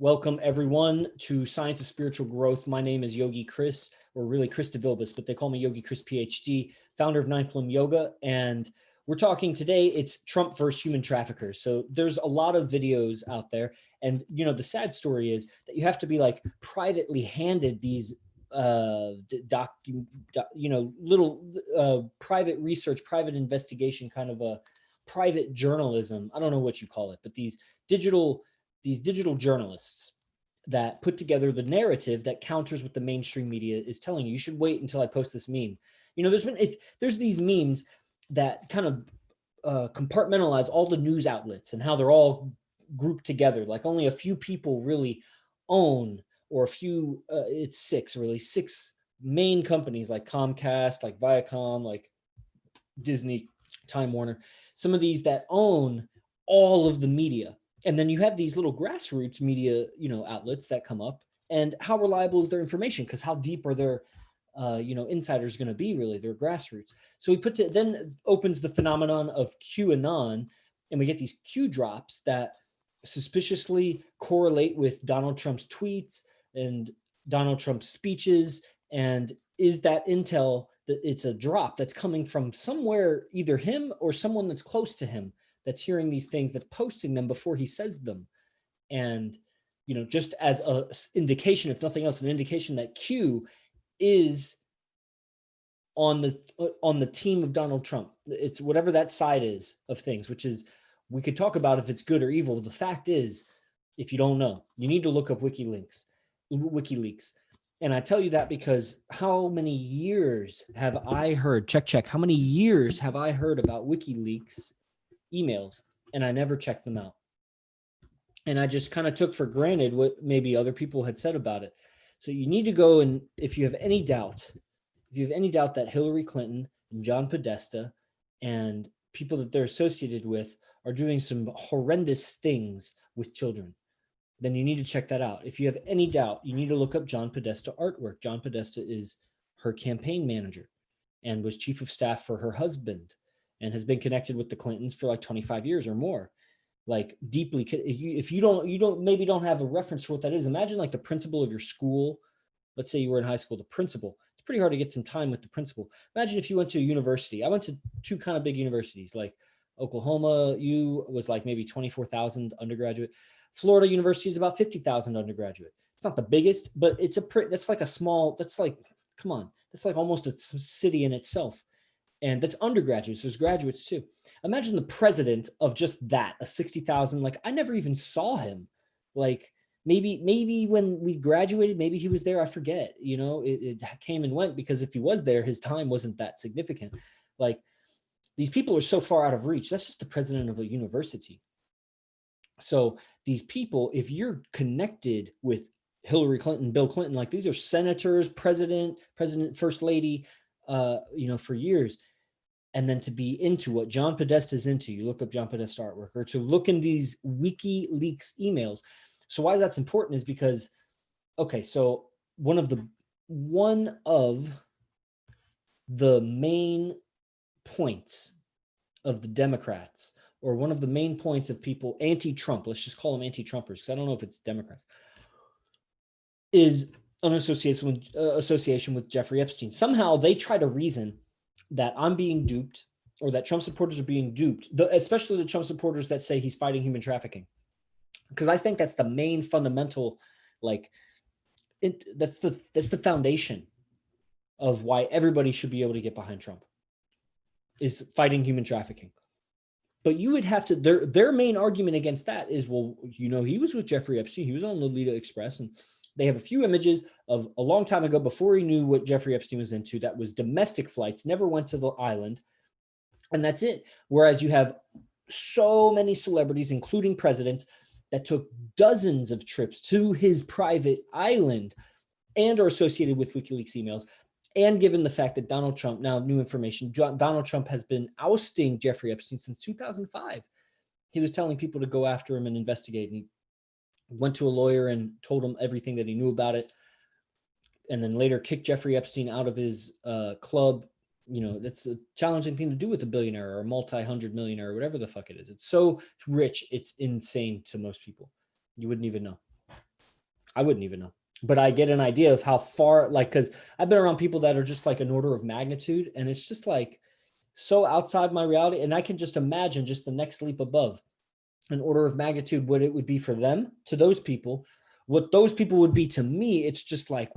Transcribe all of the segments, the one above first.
Welcome everyone to Science of Spiritual Growth. My name is Yogi Chris, or really Chris DeVilbus, but they call me Yogi Chris PhD, founder of Ninth Limb Yoga. And we're talking today, it's Trump versus human traffickers. So there's a lot of videos out there. And, you know, the sad story is that you have to be like privately handed these little private research, private investigation, kind of a private journalism. I don't know what you call it, but these digital journalists that put together the narrative that counters what the mainstream media is telling you. You should wait until I post this meme. You know, there's these memes that kind of compartmentalize all the news outlets and how they're all grouped together. Like only a few people really own, or a few, it's six main companies like Comcast, like Viacom, like Disney, Time Warner, some of these that own all of the media. And then you have these little grassroots media, outlets that come up, and how reliable is their information? Because how deep are their, insiders going to be? Really, they're grassroots. So then opens the phenomenon of QAnon, and we get these Q drops that suspiciously correlate with Donald Trump's tweets and Donald Trump's speeches. And is that intel that it's a drop that's coming from somewhere, either him or someone that's close to him, that's hearing these things, that's posting them before he says them? And, just as a indication, if nothing else, an indication that Q is on the team of Donald Trump. It's whatever that side is of things, which is, we could talk about if it's good or evil. The fact is, if you don't know, you need to look up Wikileaks. And I tell you that because how many years have I heard, check, how many years have I heard about WikiLeaks emails, and I never checked them out. And I just kind of took for granted what maybe other people had said about it. So you need to go, and if you have any doubt that Hillary Clinton and John Podesta and people that they're associated with are doing some horrendous things with children, then you need to check that out. If you have any doubt, you need to look up John Podesta artwork. John Podesta is her campaign manager and was chief of staff for her husband, and has been connected with the Clintons for like 25 years or more. Like deeply, if you don't have a reference for what that is, imagine like the principal of your school. Let's say you were in high school, the principal. It's pretty hard to get some time with the principal. Imagine if you went to a university. I went to two kind of big universities, like Oklahoma U was like maybe 24,000 undergraduate. Florida University is about 50,000 undergraduate. It's not the biggest, but that's like almost a city in itself. And that's undergraduates. There's graduates too. Imagine the president of just that, a 60,000. Like, I never even saw him. Like, maybe when we graduated, maybe he was there. I forget. It came and went, because if he was there, his time wasn't that significant. Like, these people are so far out of reach. That's just the president of a university. So these people, if you're connected with Hillary Clinton, Bill Clinton, like these are senators, president, first lady, for years. And then to be into what John Podesta is into, you look up John Podesta artwork, or to look in these WikiLeaks emails. So why that's important is because, okay, so one of the main points of the Democrats, or one of the main points of people anti-Trump, let's just call them anti-Trumpers, because I don't know if it's Democrats, is an association with Jeffrey Epstein. Somehow they try to reason that I'm being duped, or that Trump supporters are being duped, especially the Trump supporters that say he's fighting human trafficking. Because I think that's the main fundamental, that's the foundation of why everybody should be able to get behind Trump, is fighting human trafficking. But you would have to, their main argument against that is, well, he was with Jeffrey Epstein, he was on Lolita Express, and they have a few images of a long time ago, before he knew what Jeffrey Epstein was into, that was domestic flights, never went to the island, and that's it. Whereas you have so many celebrities, including presidents, that took dozens of trips to his private island and are associated with WikiLeaks emails. And given the fact that Donald Trump, now new information, Donald Trump has been ousting Jeffrey Epstein since 2005. He was telling people to go after him and investigate, and he went to a lawyer and told him everything that he knew about it, and then later kicked Jeffrey Epstein out of his club. That's a challenging thing to do with a billionaire or a multi-hundred millionaire or whatever the fuck it is. It's so rich, it's insane to most people. You wouldn't even know. I wouldn't even know. But I get an idea of how far, like, because I've been around people that are just like an order of magnitude, and it's just like so outside my reality. And I can just imagine just the next leap above, an order of magnitude, what it would be for them, to those people, what those people would be to me. It's just like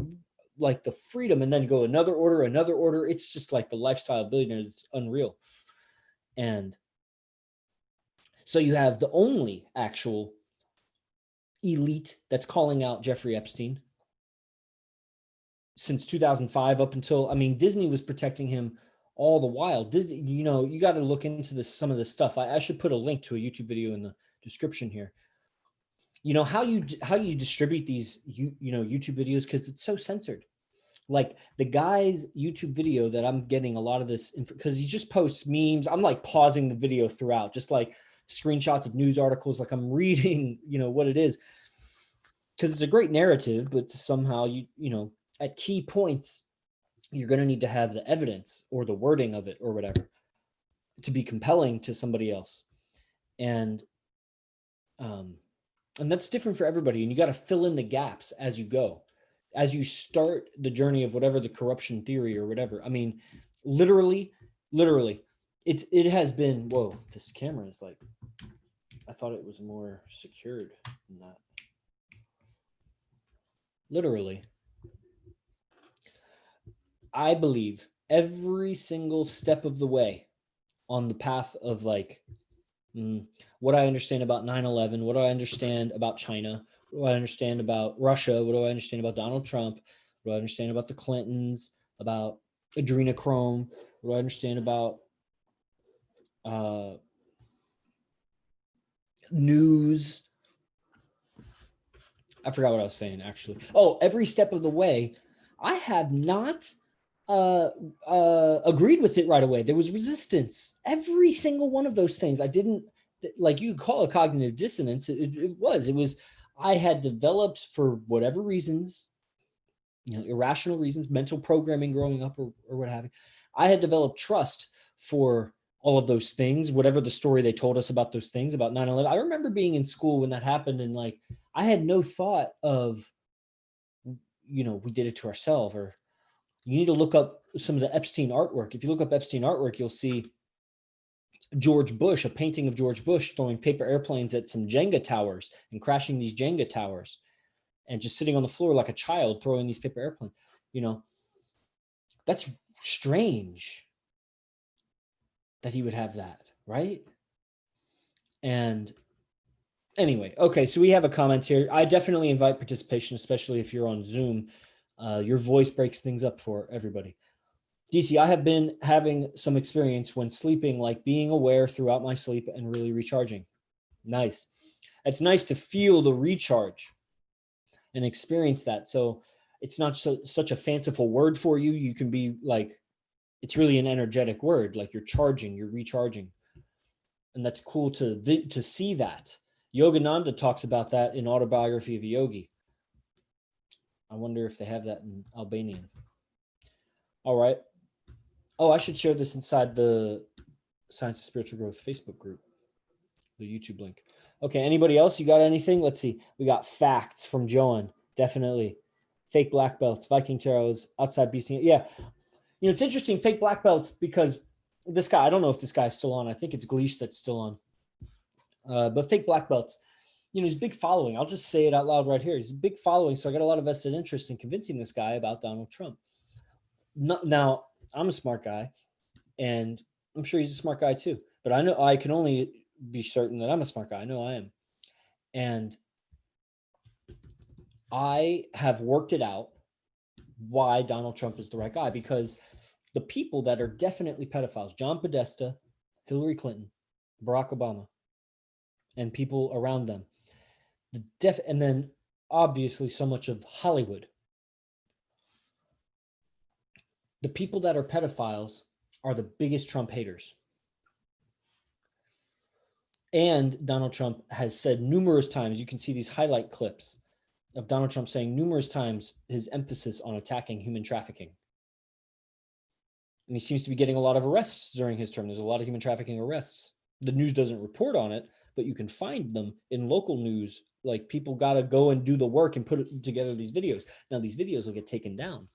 the freedom, and then go another order, another order. It's just like the lifestyle of billionaires. It's unreal. And so you have the only actual elite that's calling out Jeffrey Epstein since 2005 up until, I mean, Disney was protecting him all the while. Disney, you know, you got to look into this, some of this stuff. I should put a link to a YouTube video in the description here. You know, how do you distribute these, you know, YouTube videos? Because it's so censored. Like the guy's YouTube video that I'm getting a lot of this, because he just posts memes. I'm like pausing the video throughout, just like screenshots of news articles, like I'm reading, you know, what it is. Because it's a great narrative, but somehow you know, at key points, you're going to need to have the evidence or the wording of it or whatever to be compelling to somebody else. And that's different for everybody. And you got to fill in the gaps as you go, as you start the journey of whatever the corruption theory or whatever. I mean, literally, it has been, whoa, this camera is like, I thought it was more secured than that. Literally, I believe every single step of the way on the path of like what I understand about 9/11, what do I understand about China, what do I understand about Russia, what do I understand about Donald Trump, what do I understand about the Clintons, about adrenochrome, what do I understand about news. I forgot what I was saying actually. Oh, every step of the way, I have not agreed with it right away. There was resistance. Every single one of those things, I didn't, like, you could call it cognitive dissonance. It was, I had developed, for whatever reasons, you know, irrational reasons, mental programming growing up or what have you. I had developed trust for all of those things, whatever the story they told us about those things, about 9/11. I remember being in school when that happened, and like, I had no thought of, you know, we did it to ourselves. Or you need to look up some of the Epstein artwork. If you look up Epstein artwork, you'll see George Bush, a painting of George Bush throwing paper airplanes at some Jenga towers and crashing these Jenga towers, and just sitting on the floor like a child throwing these paper airplanes. You know, that's strange that he would have that, right? And anyway, okay, so we have a comment here. I definitely invite participation, especially if you're on Zoom. Your voice breaks things up for everybody. DC, I have been having some experience when sleeping, like being aware throughout my sleep and really recharging. Nice. It's nice to feel the recharge and experience that. So it's not such a fanciful word for you. You can be like, it's really an energetic word, like you're charging, you're recharging. And that's cool to see that. Yogananda talks about that in Autobiography of a Yogi. I wonder if they have that in Albanian. All right. Oh, I should share this inside the Science of Spiritual Growth Facebook group, the YouTube link. Okay, anybody else? You got anything? Let's see. We got facts from Joan. Definitely. Fake black belts, Viking tarots, outside beasting. Yeah. You know, it's interesting, fake black belts, because this guy, I don't know if this guy's still on. I think it's Gleesh that's still on. But fake black belts, you know, he's a big following. I'll just say it out loud right here. He's a big following. So I got a lot of vested interest in convincing this guy about Donald Trump. Now, I'm a smart guy, and I'm sure he's a smart guy too. But I know I can only be certain that I'm a smart guy. I know I am. And I have worked it out why Donald Trump is the right guy, because the people that are definitely pedophiles, John Podesta, Hillary Clinton, Barack Obama, and people around them, and then obviously so much of Hollywood. The people that are pedophiles are the biggest Trump haters. And Donald Trump has said numerous times, you can see these highlight clips of Donald Trump saying numerous times his emphasis on attacking human trafficking. And he seems to be getting a lot of arrests during his term. There's a lot of human trafficking arrests. The news doesn't report on it, but you can find them in local news. Like people got to go and do the work and put together these videos. Now these videos will get taken down.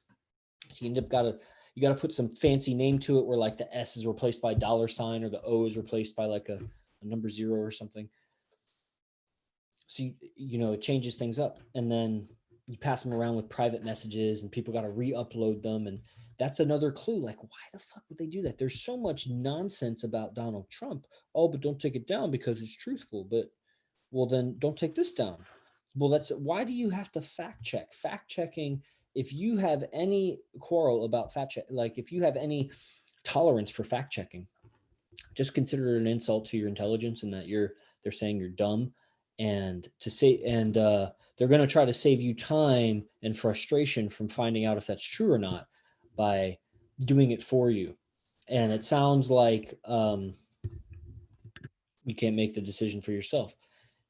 So you end up you got to put some fancy name to it where like the S is replaced by $sign or the O is replaced by like a number 0 or something. So it changes things up, and then you pass them around with private messages and people got to re-upload them. And that's another clue. Like, why the fuck would they do that? There's so much nonsense about Donald Trump. Oh, but don't take it down because it's truthful. But well, then don't take this down. Well, why do you have to fact check? Fact checking, if you have any quarrel about fact check, like if you have any tolerance for fact checking, just consider it an insult to your intelligence, and that they're saying you're dumb, and they're going to try to save you time and frustration from finding out if that's true or not by doing it for you. And it sounds like you can't make the decision for yourself.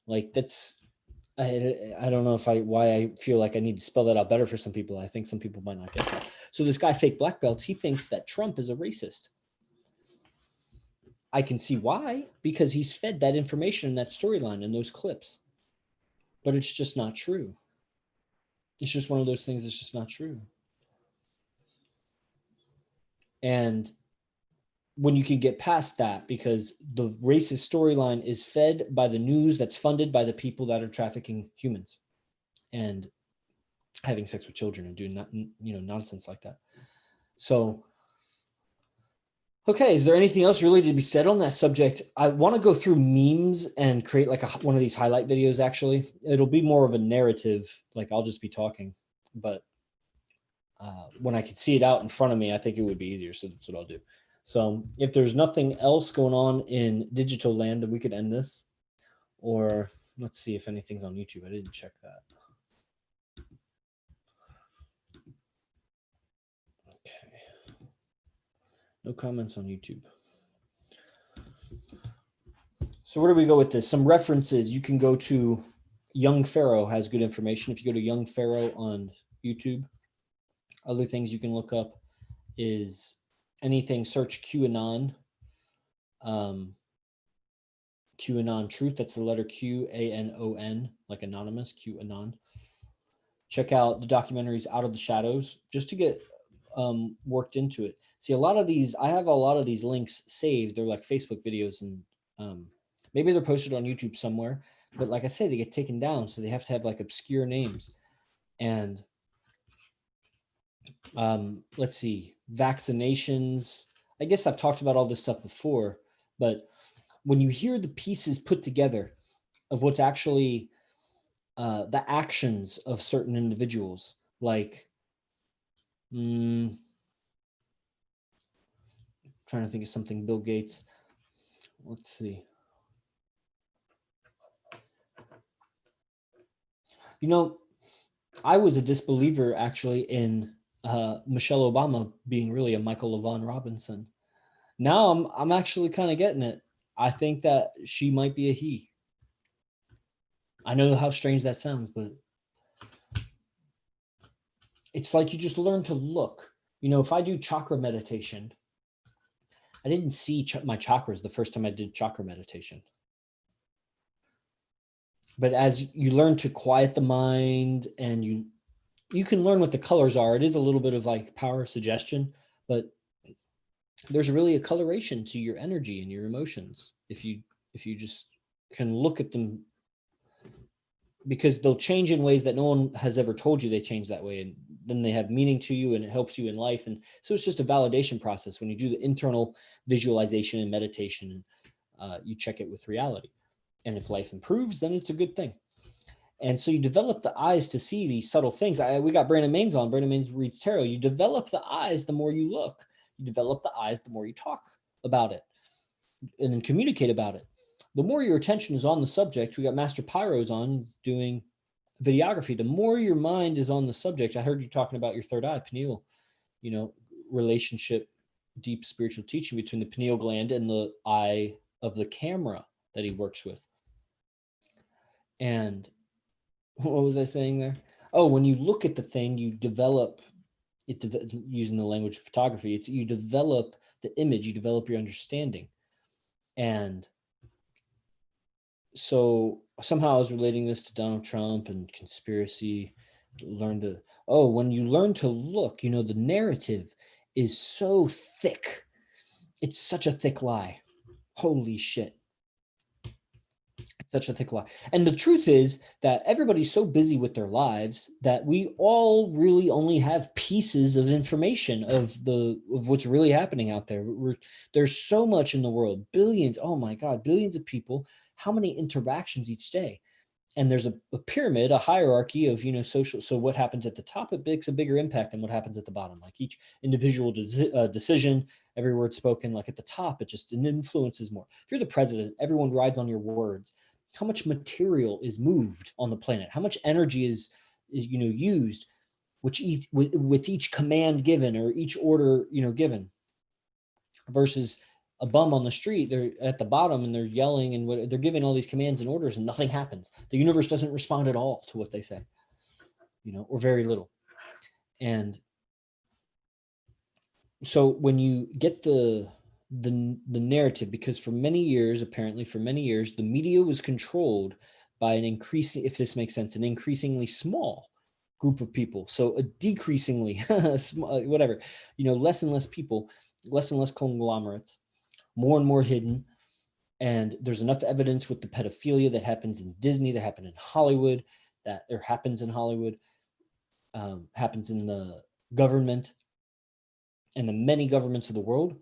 Like that's, I don't know why I feel like I need to spell that out better for some people. I think some people might not get that. So this guy, Fake Black Belts, he thinks that Trump is a racist. I can see why, because he's fed that information in that storyline and those clips. But it's just not true. It's just one of those things that's just not true. And when you can get past that, because the racist storyline is fed by the news that's funded by the people that are trafficking humans and having sex with children and doing nonsense like that. So, okay, is there anything else really to be said on that subject? I want to go through memes and create like one of these highlight videos. Actually, it'll be more of a narrative. Like I'll just be talking, but when I could see it out in front of me, I think it would be easier. So that's what I'll do. So if there's nothing else going on in digital land, then we could end this. Or let's see if anything's on YouTube. I didn't check that. Okay. No comments on YouTube. So where do we go with this? Some references. You can go to Young Pharaoh has good information. If you go to Young Pharaoh on YouTube, other things you can look up is anything, search QAnon. QAnon Truth, that's the letter QAnon, like anonymous, QAnon. Check out the documentaries Out of the Shadows, just to get worked into it. See, I have a lot of these links saved. They're like Facebook videos, and maybe they're posted on YouTube somewhere. But like I say, they get taken down, so they have to have like obscure names. And let's see, vaccinations. I guess I've talked about all this stuff before, but when you hear the pieces put together of what's actually the actions of certain individuals, like trying to think of something, Bill Gates. Let's see. I was a disbeliever actually in Michelle Obama being really a Michael LaVaughn Robinson. Now I'm actually kind of getting it. I think that she might be a he. I know how strange that sounds, but it's like you just learn to look. If I do chakra meditation, I didn't see my chakras the first time I did chakra meditation. But as you learn to quiet the mind, and you can learn what the colors are. It is a little bit of like power suggestion, but there's really a coloration to your energy and your emotions if you just can look at them, because they'll change in ways that no one has ever told you they change that way, and then they have meaning to you and it helps you in life. And so it's just a validation process when you do the internal visualization and meditation, and you check it with reality. And if life improves, then it's a good thing. And so you develop the eyes to see these subtle things. We got Brandon Maines on. Brandon Maines reads tarot. You develop the eyes the more you look. You develop the eyes the more you talk about it and then communicate about it. The more your attention is on the subject, we got Master Pyros on doing videography. The more your mind is on the subject, I heard you talking about your third eye, pineal, relationship, deep spiritual teaching between the pineal gland and the eye of the camera that he works with. And what was I saying there? Oh, when you look at the thing, you develop it, using the language of photography. You develop the image, you develop your understanding. And So somehow I was relating this to Donald Trump and conspiracy. When you learn to look, the narrative is so thick. It's such a thick lie. Holy shit. Such a thick lie. And the truth is that everybody's so busy with their lives that we all really only have pieces of information of what's really happening out there. There's so much in the world, billions, oh my God, billions of people. How many interactions each day? And there's a pyramid, a hierarchy of, social. So what happens at the top, it makes a bigger impact than what happens at the bottom. Like each individual decision, every word spoken, like at the top, it influences more. If you're the president, everyone rides on your words. How much material is moved on the planet? How much energy is used, with each command given or each order, given, versus a bum on the street, they're at the bottom and they're yelling and they're giving all these commands and orders and nothing happens. The universe doesn't respond at all to what they say, or very little. And so when you get the narrative, because for many years, the media was controlled by an increasingly small group of people. So a decreasingly whatever, less and less people, less and less conglomerates, more and more hidden. And there's enough evidence with the pedophilia that happens in Disney, that happened in Hollywood, happens in Hollywood, happens in the government and the many governments of the world.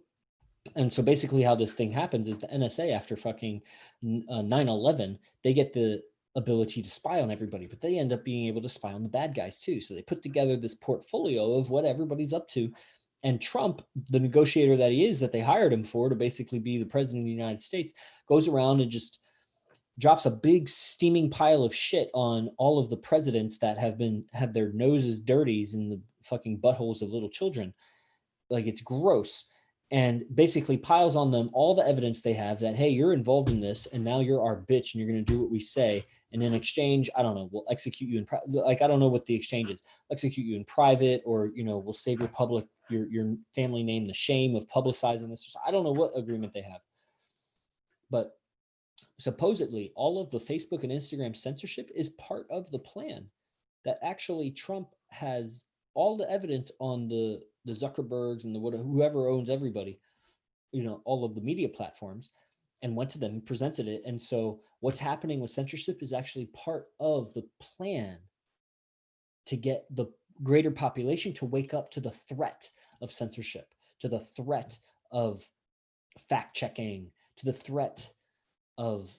And so basically how this thing happens is the NSA, after fucking 9/11, they get the ability to spy on everybody, but they end up being able to spy on the bad guys too. So they put together this portfolio of what everybody's up to. And Trump, the negotiator that he is, that they hired him for to basically be the president of the United States, goes around and just drops a big steaming pile of shit on all of the presidents that had their noses dirties in the fucking buttholes of little children. Like, it's gross. And basically piles on them all the evidence they have that, hey, you're involved in this, and now you're our bitch, and you're going to do what we say. And in exchange, I don't know, we'll execute you in I don't know what the exchange is. Execute you in private, or we'll save your family name the shame of publicizing this. I don't know what agreement they have, but supposedly all of the Facebook and Instagram censorship is part of the plan. That actually Trump has all the evidence on the Zuckerbergs and whoever owns everybody, all of the media platforms, and went to them and presented it. And so what's happening with censorship is actually part of the plan to get the greater population to wake up to the threat of censorship, to the threat of fact checking, to the threat of,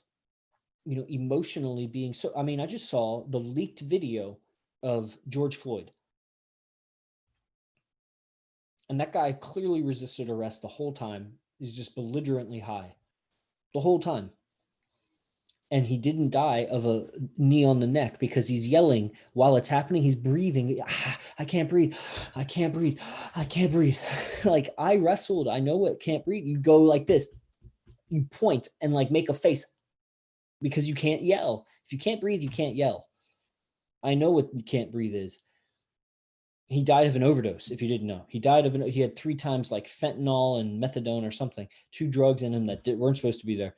emotionally being so. I mean, I just saw the leaked video of George Floyd. And that guy clearly resisted arrest the whole time. He's just belligerently high the whole time. And he didn't die of a knee on the neck because he's yelling while it's happening. He's breathing. I can't breathe. I can't breathe. I can't breathe. Like, I wrestled. I know what can't breathe. You go like this. You point and like make a face because you can't yell. If you can't breathe, you can't yell. I know what you can't breathe is. He died of an overdose. If you didn't know, he he had 3 times like fentanyl and methadone or something, 2 drugs in him that weren't supposed to be there.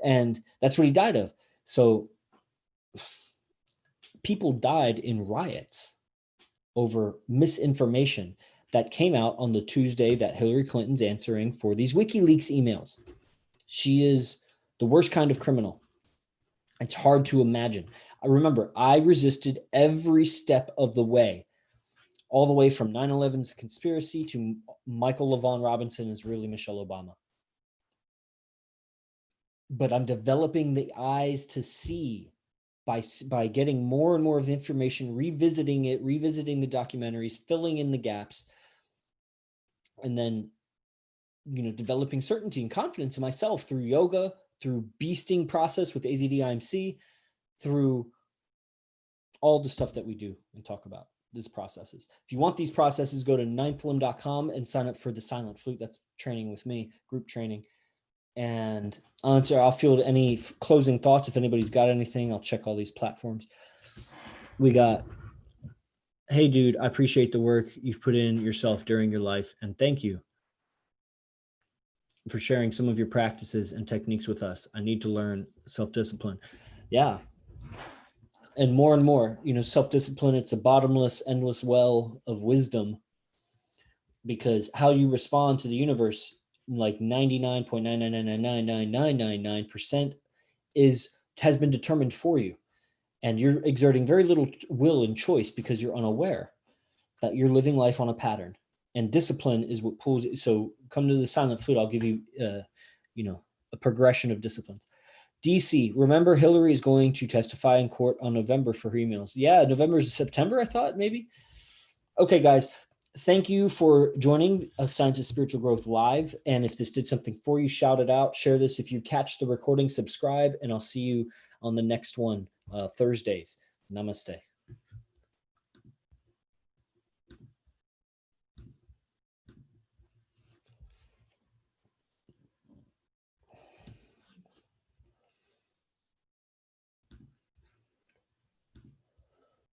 And that's what he died of. So people died in riots over misinformation that came out on the Tuesday that Hillary Clinton's answering for these WikiLeaks emails. She is the worst kind of criminal. It's hard to imagine. I remember I resisted every step of the way, all the way from 9/11's conspiracy to Michael LaVaughn Robinson is really Michelle Obama. But I'm developing the eyes to see by getting more and more of the information, revisiting the documentaries, filling in the gaps, and then, developing certainty and confidence in myself through yoga, through beasting process with AZDIMC, through all the stuff that we do and talk about. These processes. If you want these processes, go to ninthlimb.com and sign up for the Silent Flute. That's training with me, group training. And I'll field any closing thoughts. If anybody's got anything, I'll check all these platforms. We got, hey, dude, I appreciate the work you've put in yourself during your life, and thank you. for sharing some of your practices and techniques with us. I need to learn self-discipline. Yeah. And more, self-discipline, it's a bottomless, endless well of wisdom, because how you respond to the universe, like 99.9999999% has been determined for you. And you're exerting very little will and choice because you're unaware that you're living life on a pattern. And discipline is what pulls it. So come to the silent flute. I'll give you, a progression of disciplines. DC, remember Hillary is going to testify in court on November for her emails. Yeah, November is September, I thought, maybe. Okay, guys, thank you for joining Science of Spiritual Growth Live. And if this did something for you, shout it out, share this. If you catch the recording, subscribe, and I'll see you on the next one, Thursdays. Namaste.